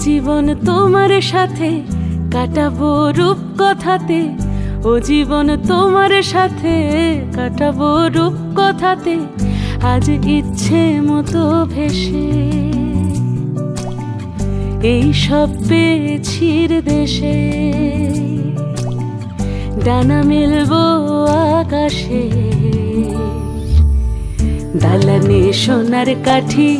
জীবন তোমার সাথে কাটাবো রূপ কথাতে, ও জীবন তোমার সাথে কাটাবো রূপ কথাতে। আজ ইচ্ছে মতো ভেসে এই সব পেয়েছির দেশে, ডানা মেলবো আকাশে। দালানে সোনার কাঠি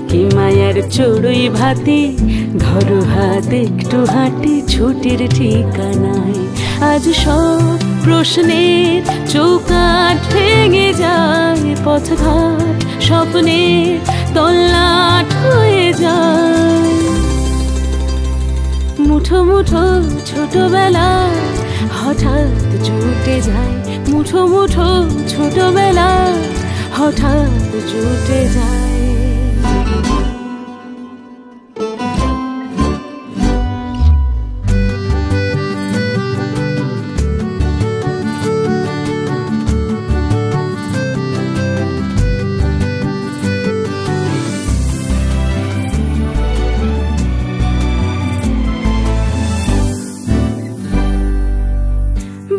কি মায়ার চড়ুই ভাতি, ধরো হাত একটু হাঁটি ছুটির ঠিকানায়। আজ সব প্রশ্নের চৌকাঠ ভেঙে যায়, পথঘাট স্বপ্নের তল্লাট হয়ে যায়। মুঠো মুঠো ছোটবেলা হঠাৎ জুটে যায়, মুঠো মুঠো ছোটবেলা হঠাৎ জুটে যায়।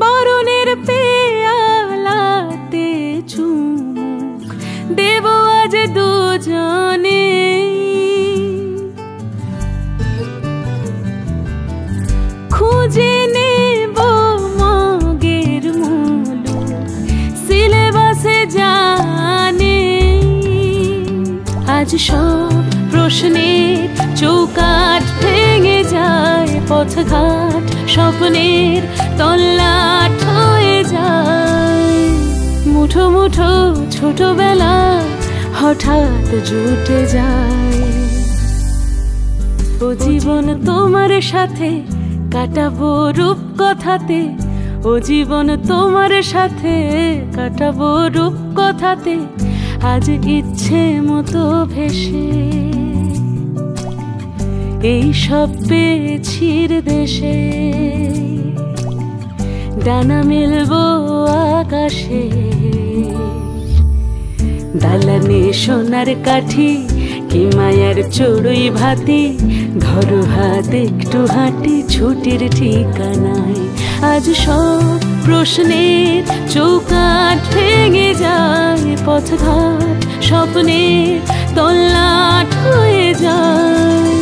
বরণের পেয়ালাতে চুমুক দেব আজ দুজনে, খুঁজে নেব মগের মুলুক সিলেবাসে জানে। আজ সব প্রশ্নের চৌকাঠ ভেঙে যায়, পথঘাট স্বপ্নের তল্লাট হয়ে যায়। মুঠো মুঠো ছোটবেলা হঠাৎ জুটে যায়। ও জীবন তোমার সাথে কাটাবো রূপ কথাতে, ও জীবন তোমার সাথে কাটাবো রূপ কথাতে। আজ ইচ্ছে মতো ভেসে এই সব পেয়েছির দেশে, ডানা মেলবো আকাশে। দালানে সোনার কাঠি কি মায়ার চড়ুই ভাতি, ধরো হাত একটু হাঁটি ছুটির ঠিকানায়। আজ সব প্রশ্নের চৌকাঠ ভেঙে যায়, পথঘাট স্বপ্নের তল্লাট হয়ে যায়।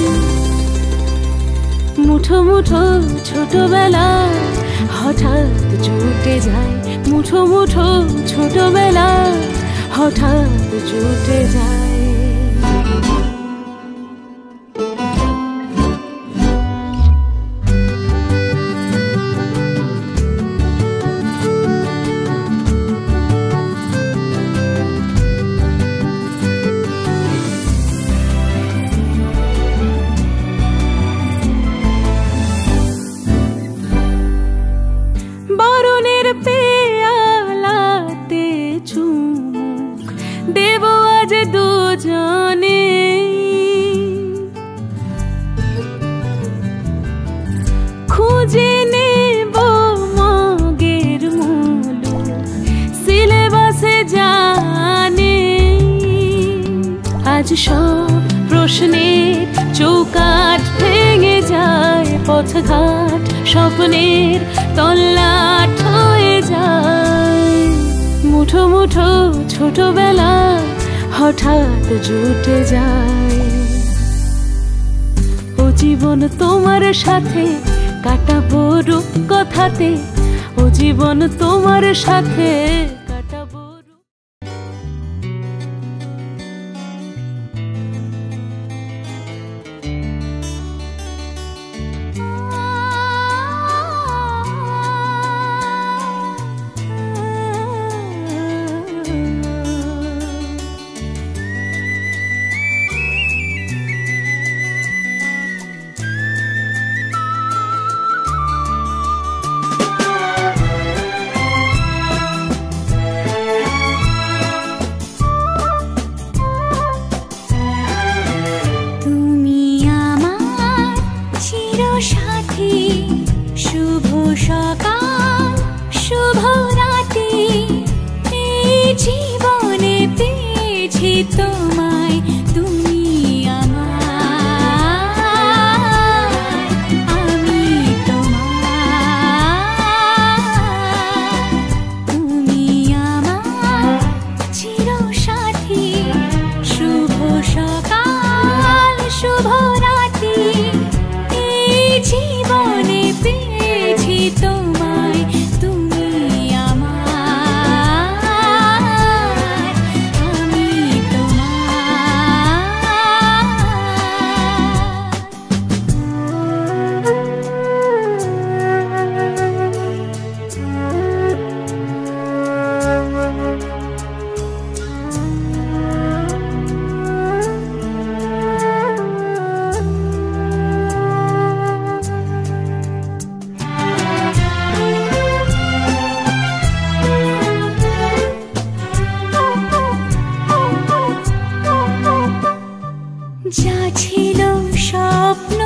মুঠো মুঠো ছোটবেলা হঠাৎ জুটে যায়, মুঠো মুঠো ছোটবেলা হঠাৎ জুটে যায়। বরণের পেয়ালাতে চুমুক দেব আজ দুজনে, খুঁজে নেব মগের মুলুক সিলেবাসে জানে। আজ সব প্রশ্নের চৌকাঠ ভেঙে যায়, পথঘাট স্বপ্নের তল্লাট হয়ে যায়। মুঠো মুঠো ছোটবেলা হঠাৎ জুটে যায়। ও জীবন তোমার সাথে কাটাবো রূপ কথাতে, ও জীবন তোমার সাথে কাটাবো। শুভ সকাল শুভ রাতে, এই জীবনে পেয়েছি তোমায়, তুমি আমার। যা ছিল স্বপ্ন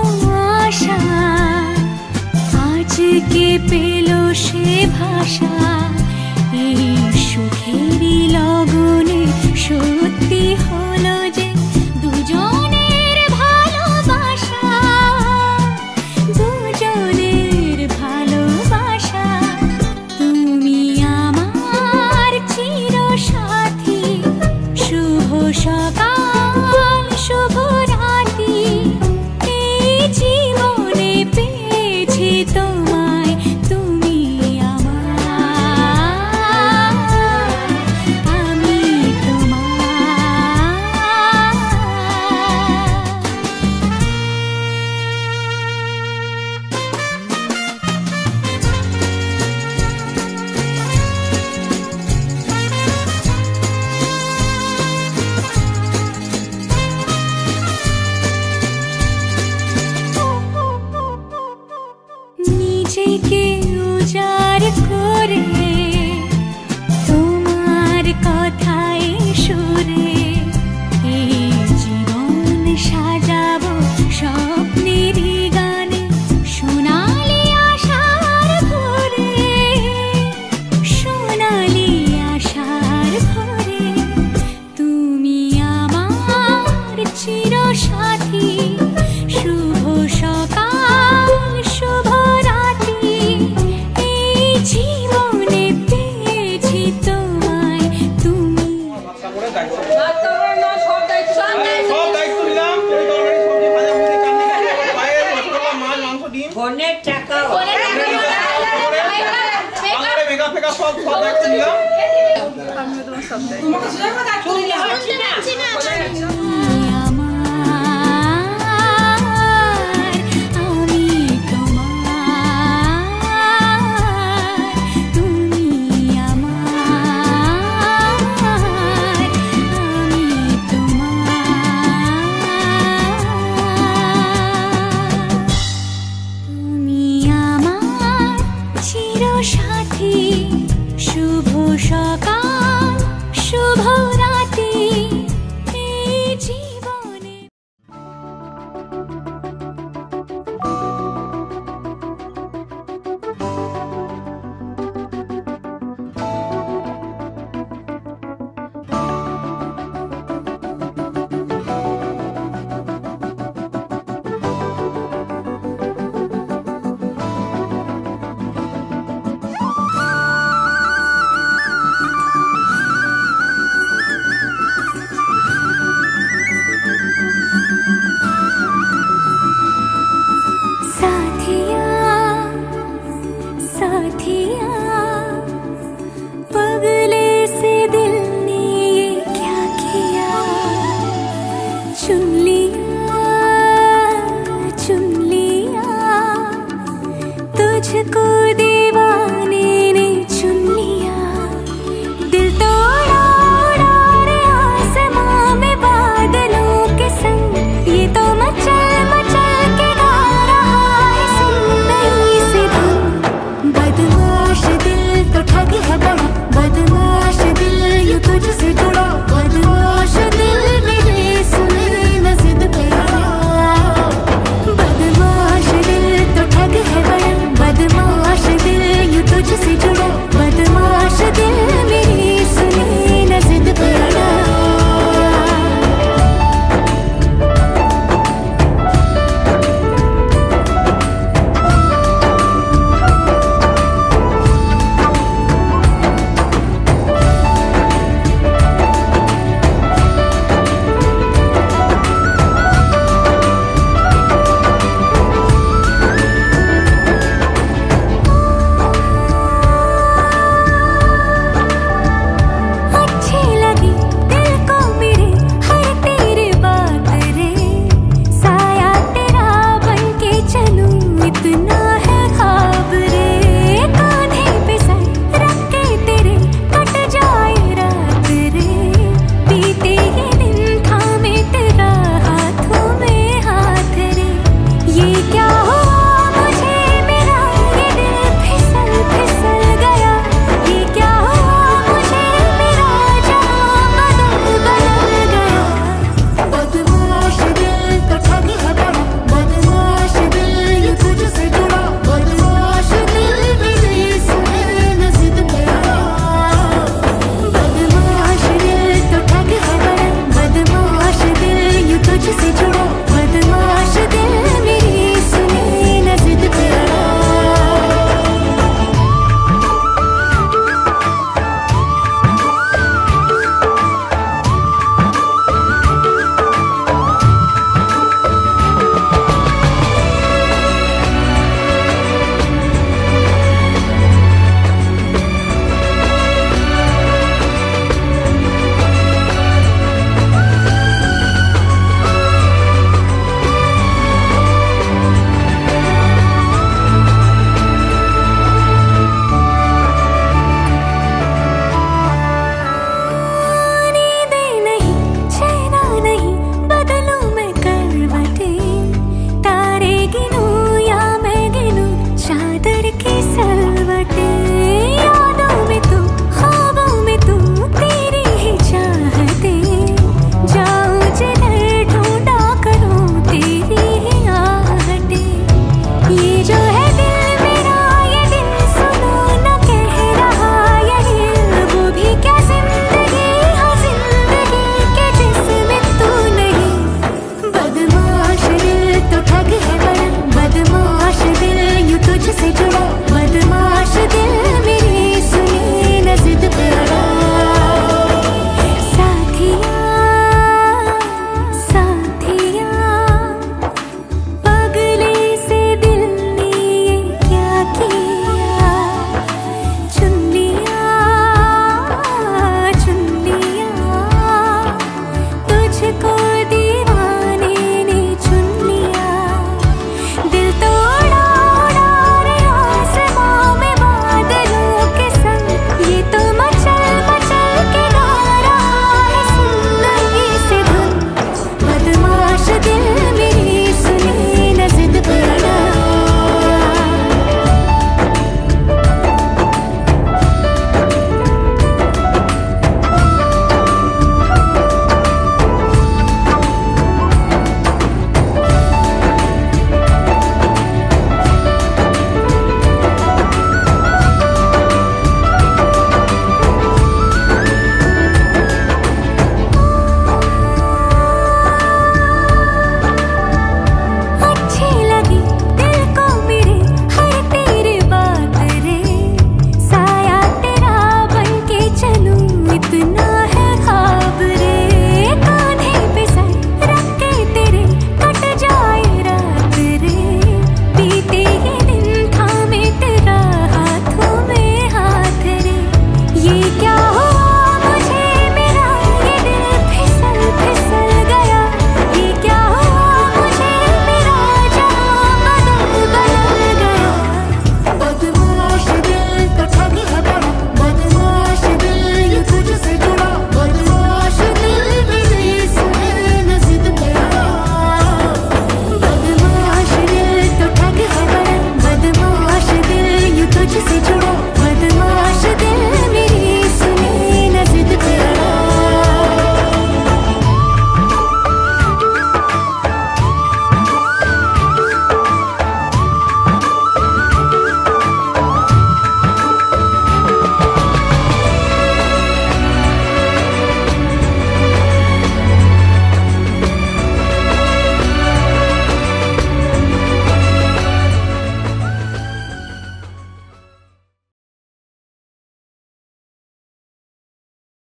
আশা আজকে পেল সে ভাষা এই সুখেরই লগনে সত্যি হলো যে দুজনের ভালোবাসা তুমি আমার চিরসাথী শুভ সকাল শুভ রাতি এই জীবনে পেয়েছি তোমায় তুমি আমার আমি নিজেকে উজাড় করে তোমার কথায় সুরে এই জীবন সাজাবো স্বপ্নের গানে সোনালি আশার ভরে সোনালি আশার ভরে তুমি আমার চিরসাথী শুভ সকাল শুভ রাতি এই জীবনে পেয়েছি তোমায় তুমি ফোনের টাকা মেগা ফেগা সব দায়িত্ব নিলাম।